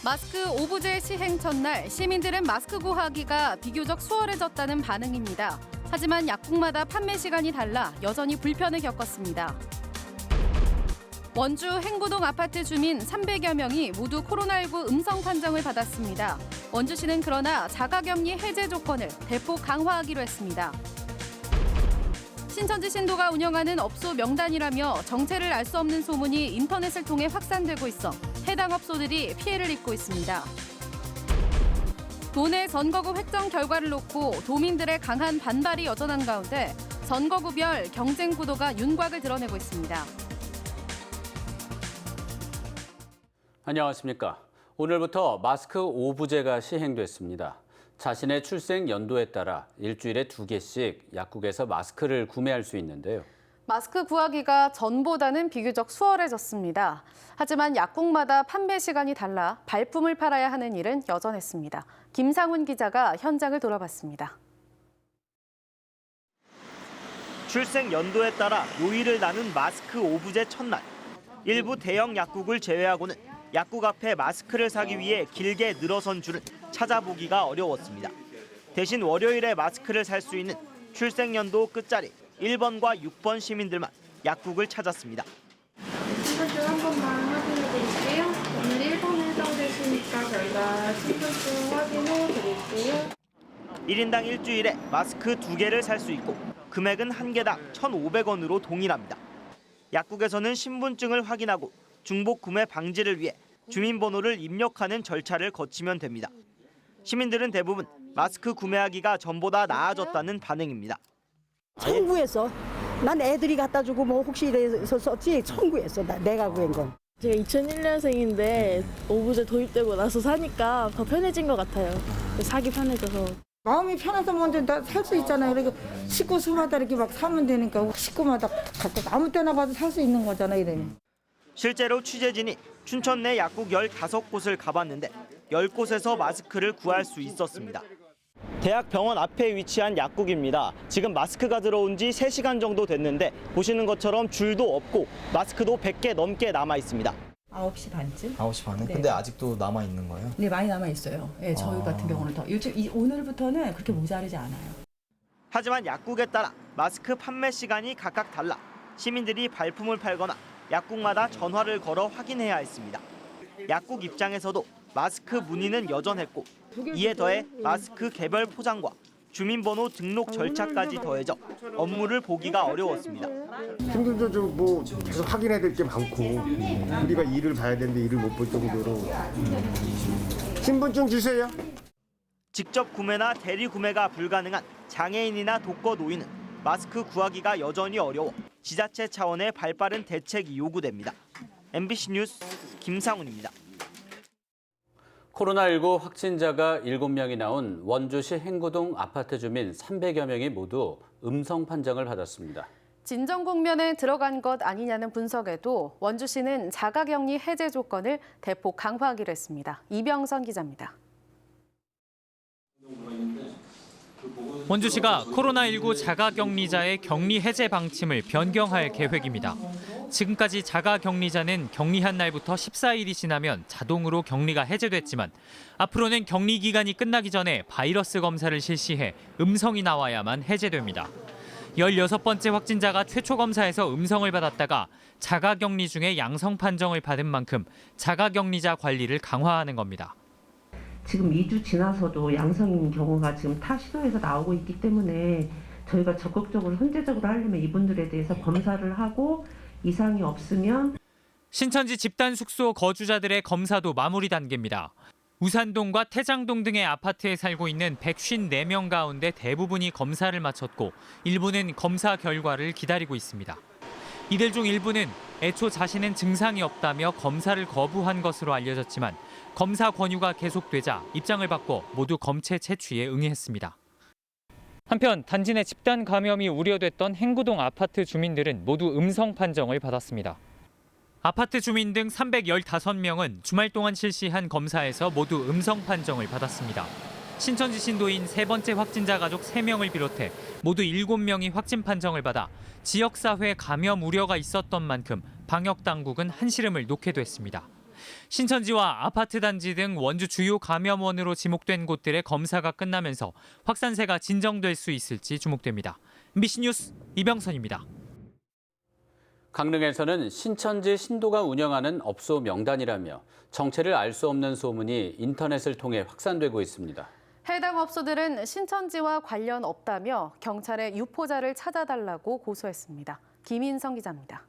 마스크 오부제 시행 첫날 시민들은 마스크 구하기가 비교적 수월해졌다는 반응입니다. 하지만 약국마다 판매 시간이 달라 여전히 불편을 겪었습니다. 원주 행구동 아파트 주민 300여 명이 모두 코로나19 음성 판정을 받았습니다. 원주시는 그러나 자가격리 해제 조건을 대폭 강화하기로 했습니다. 신천지 신도가 운영하는 업소 명단이라며 정체를 알 수 없는 소문이 인터넷을 통해 확산되고 있어 해당 업소들이 피해를 입고 있습니다. 도내 선거구 획정 결과를 놓고 도민들의 강한 반발이 여전한 가운데 선거구별 경쟁 구도가 윤곽을 드러내고 있습니다. 안녕하십니까. 오늘부터 마스크 오부제가 시행됐습니다. 자신의 출생 연도에 따라 일주일에 2개씩 약국에서 마스크를 구매할 수 있는데요. 마스크 구하기가 전보다는 비교적 수월해졌습니다. 하지만 약국마다 판매 시간이 달라 발품을 팔아야 하는 일은 여전했습니다. 김상훈 기자가 현장을 돌아봤습니다. 출생 연도에 따라 요일을 나눈 마스크 오부제 첫날. 일부 대형 약국을 제외하고는 약국 앞에 마스크를 사기 위해 길게 늘어선 줄을 찾아보기가 어려웠습니다. 대신 월요일에 마스크를 살 수 있는 출생연도 끝자리 1번과 6번 시민들만 약국을 찾았습니다. 신분증 한 번만 확인해 드릴게요. 오늘 1번 일정되시니까 저희가 신분증 확인해 드릴게요. 1인당 일주일에 마스크 2개를 살 수 있고 금액은 한 개당 1,500원으로 동일합니다. 약국에서는 신분증을 확인하고 중복 구매 방지를 위해 주민번호를 입력하는 절차를 거치면 됩니다. 시민들은 대부분 마스크 구매하기가 전보다 나아졌다는 반응입니다. 청구했어. 난 애들이 갖다 주고 뭐 혹시 이래서 썼지 청구했어. 내가 구한 건. 제가 2001년생인데 오부제 도입되고 나서 사니까 더 편해진 것 같아요. 사기 편해져서. 마음이 편해서 먼저 살 수 있잖아요. 그리고 식구 수마다 이렇게 막 사면 되니까 식구마다 각각 아무 때나 봐도 살 수 있는 거잖아 이러면. 실제로 취재진이 춘천 내 약국 15곳을 가봤는데 10곳에서 마스크를 구할 수 있었습니다. 대학 병원 앞에 위치한 약국입니다. 지금 마스크가 들어온 지 3시간 정도 됐는데 보시는 것처럼 줄도 없고 마스크도 100개 넘게 남아 있습니다. 9시 반쯤? 9시 반에? 네. 근데 아직도 남아 있는 거예요? 네, 많이 남아 있어요. 네, 저희 같은 경우는 더. 오늘부터는 그렇게 모자르지 않아요. 하지만 약국에 따라 마스크 판매 시간이 각각 달라 시민들이 발품을 팔거나 약국마다 전화를 걸어 확인해야 했습니다. 약국 입장에서도 마스크 문의는 여전했고 이에 더해 마스크 개별 포장과 주민번호 등록 절차까지 더해져 업무를 보기가 어려웠습니다. 힘들죠. 뭐 계속 확인해야 될 게 많고 우리가 일을 봐야 되는데 일을 못 볼 정도로. 신분증 주세요. 직접 구매나 대리 구매가 불가능한 장애인이나 독거 노인은 마스크 구하기가 여전히 어려워 지자체 차원의 발빠른 대책이 요구됩니다. MBC 뉴스 김상훈입니다. 코로나19 확진자가 7명이 나온 원주시 행구동 아파트 주민 300여 명이 모두 음성 판정을 받았습니다. 진정 국면에 들어간 것 아니냐는 분석에도 원주시는 자가격리 해제 조건을 대폭 강화하기로 했습니다. 이병선 기자입니다. 원주시가 코로나19 자가격리자의 격리 해제 방침을 변경할 계획입니다. 지금까지 자가격리자는 격리한 날부터 14일이 지나면 자동으로 격리가 해제됐지만 앞으로는 격리 기간이 끝나기 전에 바이러스 검사를 실시해 음성이 나와야만 해제됩니다. 16번째 확진자가 최초 검사에서 음성을 받았다가 자가격리 중에 양성 판정을 받은 만큼 자가격리자 관리를 강화하는 겁니다. 지금 2주 지나서도 양성인 경우가 지금 타 시도에서 나오고 있기 때문에 저희가 적극적으로 선제적으로 하려면 이분들에 대해서 검사를 하고 이상이 없으면 신천지 집단 숙소 거주자들의 검사도 마무리 단계입니다. 우산동과 태장동 등의 아파트에 살고 있는 154명 가운데 대부분이 검사를 마쳤고 일부는 검사 결과를 기다리고 있습니다. 이들 중 일부는 애초 자신은 증상이 없다며 검사를 거부한 것으로 알려졌지만 검사 권유가 계속되자 입장을 바꿔 모두 검체 채취에 응했습니다. 한편 단지 내 집단 감염이 우려됐던 행구동 아파트 주민들은 모두 음성 판정을 받았습니다. 아파트 주민 등 315명은 주말 동안 실시한 검사에서 모두 음성 판정을 받았습니다. 신천지 신도인 3번째 확진자 가족 3명을 비롯해 모두 7명이 확진 판정을 받아 지역사회 감염 우려가 있었던 만큼 방역당국은 한시름을 놓게 됐습니다. 신천지와 아파트 단지 등 원주 주요 감염원으로 지목된 곳들의 검사가 끝나면서 확산세가 진정될 수 있을지 주목됩니다. MBC 뉴스 이병선입니다. 강릉에서는 신천지 신도가 운영하는 업소 명단이라며 정체를 알 수 없는 소문이 인터넷을 통해 확산되고 있습니다. 해당 업소들은 신천지와 관련 없다며 경찰에 유포자를 찾아달라고 고소했습니다. 김인성 기자입니다.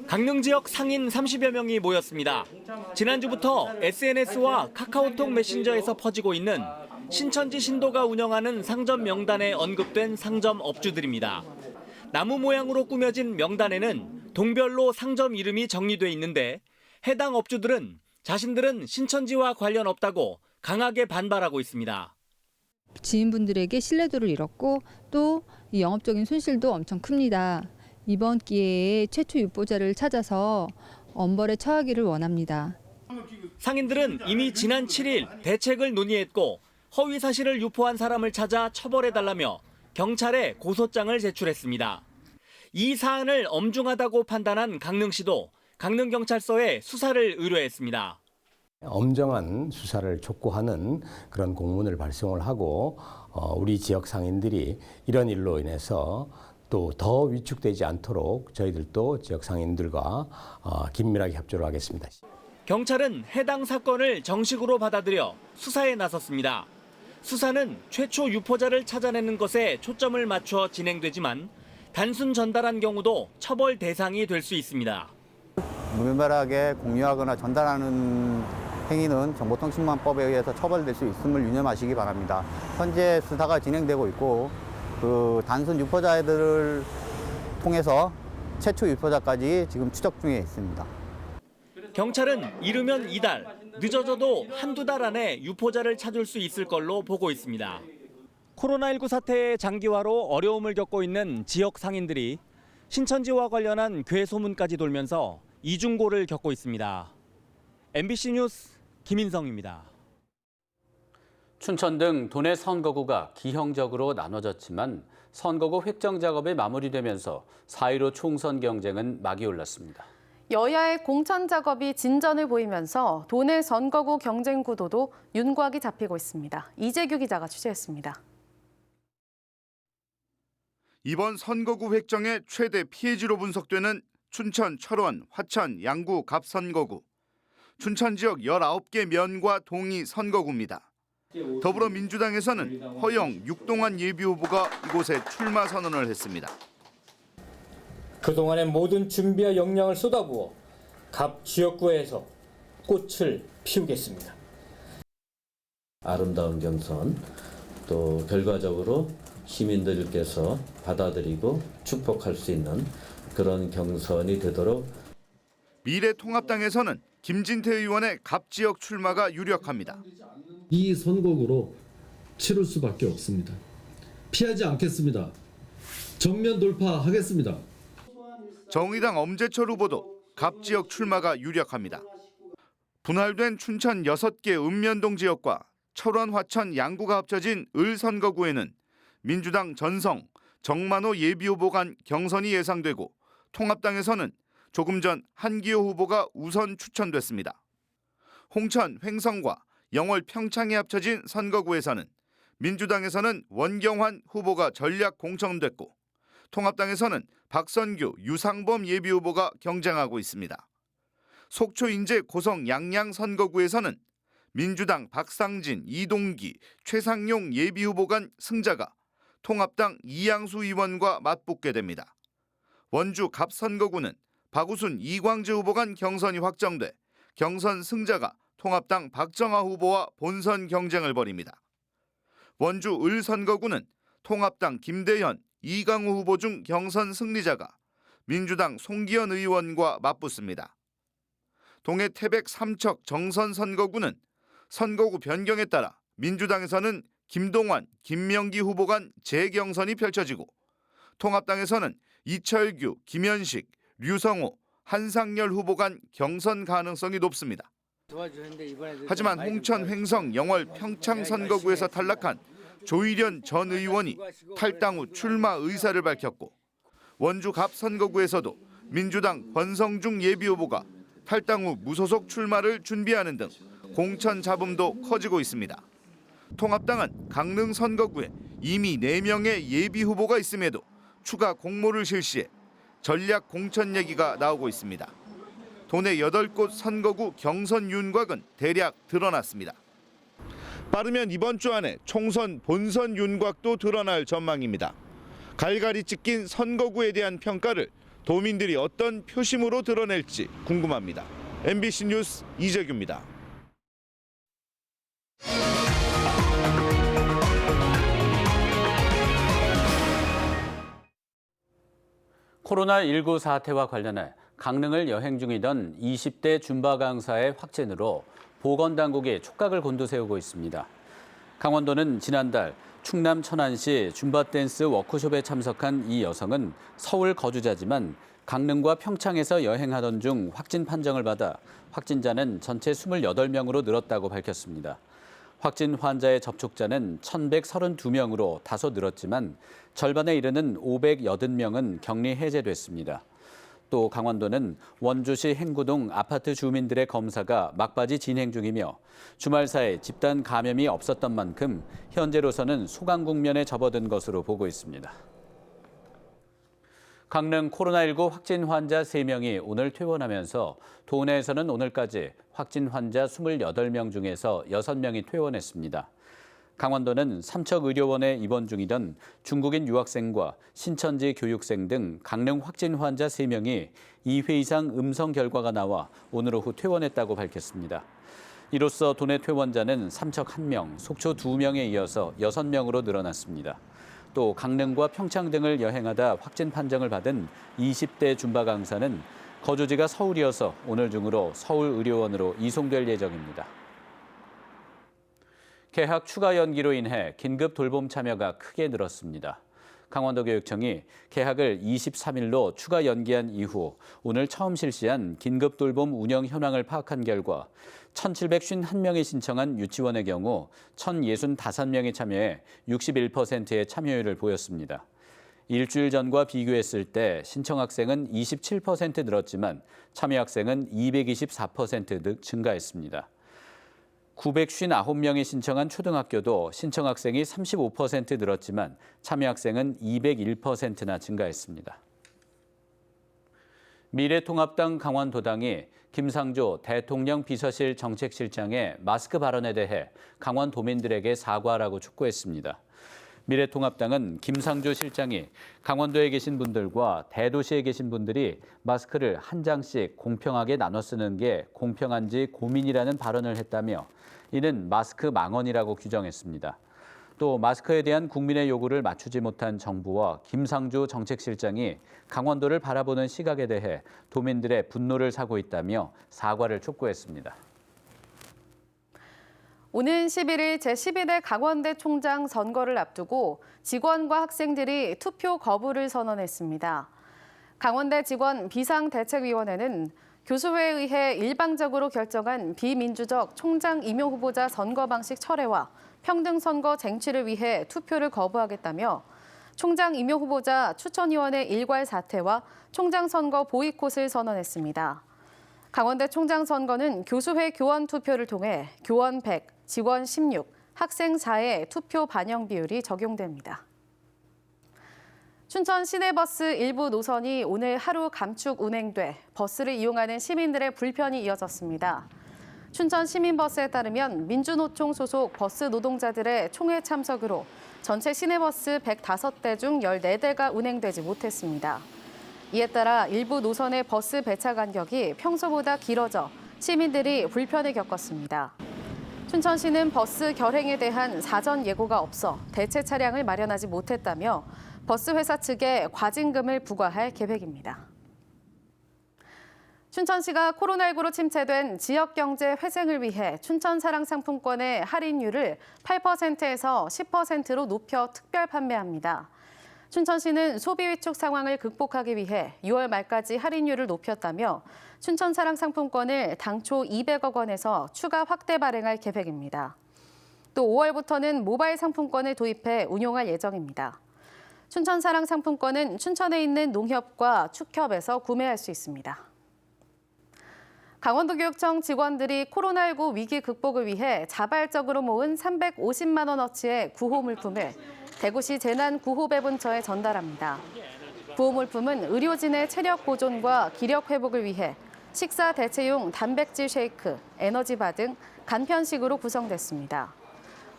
강릉 지역 상인 30여 명이 모였습니다. 지난주부터 SNS와 카카오톡 메신저에서 퍼지고 있는 신천지 신도가 운영하는 상점 명단에 언급된 상점 업주들입니다. 나무 모양으로 꾸며진 명단에는 동별로 상점 이름이 정리돼 있는데 해당 업주들은 자신들은 신천지와 관련 없다고 강하게 반발하고 있습니다. 지인분들에게 신뢰도를 잃었고 또 이 영업적인 손실도 엄청 큽니다. 이번 기회에 최초 유포자를 찾아서 엄벌에 처하기를 원합니다. 상인들은 이미 지난 7일 대책을 논의했고 허위 사실을 유포한 사람을 찾아 처벌해달라며 경찰에 고소장을 제출했습니다. 이 사안을 엄중하다고 판단한 강릉시도 강릉경찰서에 수사를 의뢰했습니다. 엄정한 수사를 촉구하는 그런 공문을 발송을 하고 우리 지역 상인들이 이런 일로 인해서 또 더 위축되지 않도록 저희들도 지역 상인들과 긴밀하게 협조를 하겠습니다. 경찰은 해당 사건을 정식으로 받아들여 수사에 나섰습니다. 수사는 최초 유포자를 찾아내는 것에 초점을 맞춰 진행되지만 단순 전달한 경우도 처벌 대상이 될 수 있습니다. 무분별하게 공유하거나 전달하는 행위는 정보통신망법에 의해서 처벌될 수 있음을 유념하시기 바랍니다. 현재 수사가 진행되고 있고 그 단순 유포자들을 통해서 최초 유포자까지 지금 추적 중에 있습니다. 경찰은 이르면 이달, 늦어져도 한두 달 안에 유포자를 찾을 수 있을 걸로 보고 있습니다. 코로나19 사태의 장기화로 어려움을 겪고 있는 지역 상인들이 신천지와 관련한 괴소문까지 돌면서 이중고를 겪고 있습니다. MBC 뉴스 김인성입니다. 춘천 등 도내 선거구가 기형적으로 나눠졌지만 선거구 획정 작업이 마무리되면서 4.15 총선 경쟁은 막이 올랐습니다. 여야의 공천 작업이 진전을 보이면서 도내 선거구 경쟁 구도도 윤곽이 잡히고 있습니다. 이재규 기자가 취재했습니다. 이번 선거구 획정의 최대 피해지로 분석되는 춘천, 철원, 화천, 양구, 갑 선거구. 춘천 지역 19개 면과 동이 선거구입니다. 더불어민주당에서는 허영, 육동환 예비후보가 이곳에 출마 선언을 했습니다. 그동안의 모든 준비와 역량을 쏟아부어 갑 지역구에서 꽃을 피우겠습니다. 아름다운 경선, 또 결과적으로 시민들께서 받아들이고 축복할 수 있는 그런 경선이 되도록. 미래통합당에서는 김진태 의원의 갑 지역 출마가 유력합니다. 이 선거구로 치를 수밖에 없습니다. 피하지 않겠습니다. 정면 돌파하겠습니다. 정의당 엄재철 후보도 갑 지역 출마가 유력합니다. 분할된 춘천 6개 읍면동 지역과 철원, 화천, 양구가 합쳐진 을 선거구에는 민주당 전성, 정만호 예비후보 간 경선이 예상되고 통합당에서는 조금 전 한기호 후보가 우선 추천됐습니다. 홍천, 횡성과 영월, 평창에 합쳐진 선거구에서는 민주당에서는 원경환 후보가 전략 공천됐고 통합당에서는 박선규, 유상범 예비후보가 경쟁하고 있습니다. 속초, 인제, 고성, 양양 선거구에서는 민주당 박상진, 이동기, 최상용 예비후보 간 승자가 통합당 이양수 의원과 맞붙게 됩니다. 원주 갑 선거구는 박우순, 이광재 후보 간 경선이 확정돼 경선 승자가 통합당 박정하 후보와 본선 경쟁을 벌입니다. 원주 을 선거구는 통합당 김대현, 이강우 후보 중 경선 승리자가 민주당 송기현 의원과 맞붙습니다. 동해 태백 삼척 정선 선거구는 선거구 변경에 따라 민주당에서는 김동완, 김명기 후보 간 재경선이 펼쳐지고 통합당에서는 이철규, 김현식, 류성호, 한상열 후보 간 경선 가능성이 높습니다. 하지만 홍천, 횡성, 영월, 평창 선거구에서 탈락한 조일현 전 의원이 탈당 후 출마 의사를 밝혔고 원주 갑 선거구에서도 민주당 권성중 예비후보가 탈당 후 무소속 출마를 준비하는 등 공천 잡음도 커지고 있습니다. 통합당은 강릉 선거구에 이미 4명의 예비후보가 있음에도 추가 공모를 실시해 전략 공천 얘기가 나오고 있습니다. 도내 8곳 선거구 경선 윤곽은 대략 드러났습니다. 빠르면 이번 주 안에 총선 본선 윤곽도 드러날 전망입니다. 갈갈이 찢긴 선거구에 대한 평가를 도민들이 어떤 표심으로 드러낼지 궁금합니다. MBC 뉴스 이재규입니다. 코로나19 사태와 관련해 강릉을 여행 중이던 20대 줌바 강사의 확진으로 보건당국이 촉각을 곤두세우고 있습니다. 강원도는 지난달 충남 천안시 줌바 댄스 워크숍에 참석한 이 여성은 서울 거주자지만 강릉과 평창에서 여행하던 중 확진 판정을 받아 확진자는 전체 28명으로 늘었다고 밝혔습니다. 확진 환자의 접촉자는 1,132명으로 다소 늘었지만 절반에 이르는 580명은 격리 해제됐습니다. 또 강원도는 원주시 행구동 아파트 주민들의 검사가 막바지 진행 중이며 주말 사이 집단 감염이 없었던 만큼 현재로서는 소강 국면에 접어든 것으로 보고 있습니다. 강릉 코로나19 확진 환자 3명이 오늘 퇴원하면서 도내에서는 오늘까지 확진 환자 28명 중에서 6명이 퇴원했습니다. 강원도는 삼척의료원에 입원 중이던 중국인 유학생과 신천지 교육생 등 강릉 확진 환자 3명이 2회 이상 음성 결과가 나와 오늘 오후 퇴원했다고 밝혔습니다. 이로써 도내 퇴원자는 삼척 1명, 속초 2명에 이어서 6명으로 늘어났습니다. 또 강릉과 평창 등을 여행하다 확진 판정을 받은 20대 줌바 강사는 거주지가 서울이어서 오늘 중으로 서울의료원으로 이송될 예정입니다. 개학 추가 연기로 인해 긴급 돌봄 참여가 크게 늘었습니다. 강원도교육청이 개학을 23일로 추가 연기한 이후 오늘 처음 실시한 긴급 돌봄 운영 현황을 파악한 결과 1,751명이 신청한 유치원의 경우 1,065명이 참여해 61%의 참여율을 보였습니다. 일주일 전과 비교했을 때 신청 학생은 27% 늘었지만 참여 학생은 224% 증가했습니다. 959명이 신청한 초등학교도 신청 학생이 35% 늘었지만 참여 학생은 201%나 증가했습니다. 미래통합당 강원도당이 김상조 대통령 비서실 정책실장의 마스크 발언에 대해 강원도민들에게 사과하라고 촉구했습니다. 미래통합당은 김상조 실장이 강원도에 계신 분들과 대도시에 계신 분들이 마스크를 한 장씩 공평하게 나눠 쓰는 게 공평한지 고민이라는 발언을 했다며 이는 마스크 망언이라고 규정했습니다. 또 마스크에 대한 국민의 요구를 맞추지 못한 정부와 김상조 정책실장이 강원도를 바라보는 시각에 대해 도민들의 분노를 사고 있다며 사과를 촉구했습니다. 오는 11일 제12대 강원대 총장 선거를 앞두고 직원과 학생들이 투표 거부를 선언했습니다. 강원대 직원 비상대책위원회는 교수회에 의해 일방적으로 결정한 비민주적 총장 임용 후보자 선거 방식 철회와 평등 선거 쟁취를 위해 투표를 거부하겠다며 총장 임용 후보자 추천위원회 일괄 사퇴와 총장 선거 보이콧을 선언했습니다. 강원대 총장 선거는 교수회 교원 투표를 통해 교원 100, 직원 16, 학생 4의 투표 반영 비율이 적용됩니다. 춘천 시내버스 일부 노선이 오늘 하루 감축 운행돼 버스를 이용하는 시민들의 불편이 이어졌습니다. 춘천 시민버스에 따르면 민주노총 소속 버스 노동자들의 총회 참석으로 전체 시내버스 105대 중 14대가 운행되지 못했습니다. 이에 따라 일부 노선의 버스 배차 간격이 평소보다 길어져 시민들이 불편을 겪었습니다. 춘천시는 버스 결행에 대한 사전 예고가 없어 대체 차량을 마련하지 못했다며 버스 회사 측에 과징금을 부과할 계획입니다. 춘천시가 코로나19로 침체된 지역경제 회생을 위해 춘천사랑상품권의 할인율을 8%에서 10%로 높여 특별 판매합니다. 춘천시는 소비 위축 상황을 극복하기 위해 6월 말까지 할인율을 높였다며 춘천사랑상품권을 당초 200억 원에서 추가 확대 발행할 계획입니다. 또 5월부터는 모바일 상품권을 도입해 운용할 예정입니다. 춘천사랑 상품권은 춘천에 있는 농협과 축협에서 구매할 수 있습니다. 강원도교육청 직원들이 코로나19 위기 극복을 위해 자발적으로 모은 350만 원어치의 구호 물품을 대구시 재난구호배분처에 전달합니다. 구호 물품은 의료진의 체력 보존과 기력 회복을 위해 식사 대체용 단백질 쉐이크, 에너지바 등 간편식으로 구성됐습니다.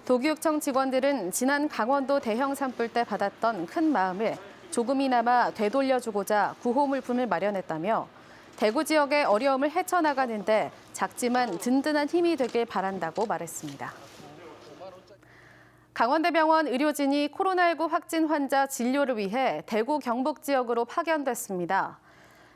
도교육청 직원들은 지난 강원도 대형 산불 때 받았던 큰 마음을 조금이나마 되돌려주고자 구호 물품을 마련했다며 대구 지역의 어려움을 헤쳐나가는데 작지만 든든한 힘이 되길 바란다고 말했습니다. 강원대병원 의료진이 코로나19 확진 환자 진료를 위해 대구 경북 지역으로 파견됐습니다.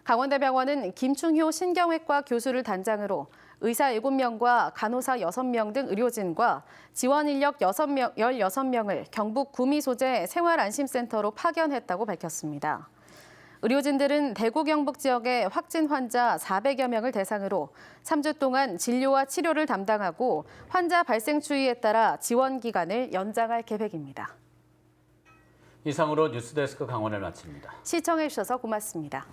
강원대병원은 김충효 신경외과 교수를 단장으로 의사 7명과 간호사 6명 등 의료진과 지원 인력 16명을 경북 구미 소재 생활안심센터로 파견했다고 밝혔습니다. 의료진들은 대구 경북 지역의 확진 환자 400여 명을 대상으로 3주 동안 진료와 치료를 담당하고 환자 발생 추이에 따라 지원 기간을 연장할 계획입니다. 이상으로 뉴스데스크 강원을 마칩니다. 시청해 주셔서 고맙습니다.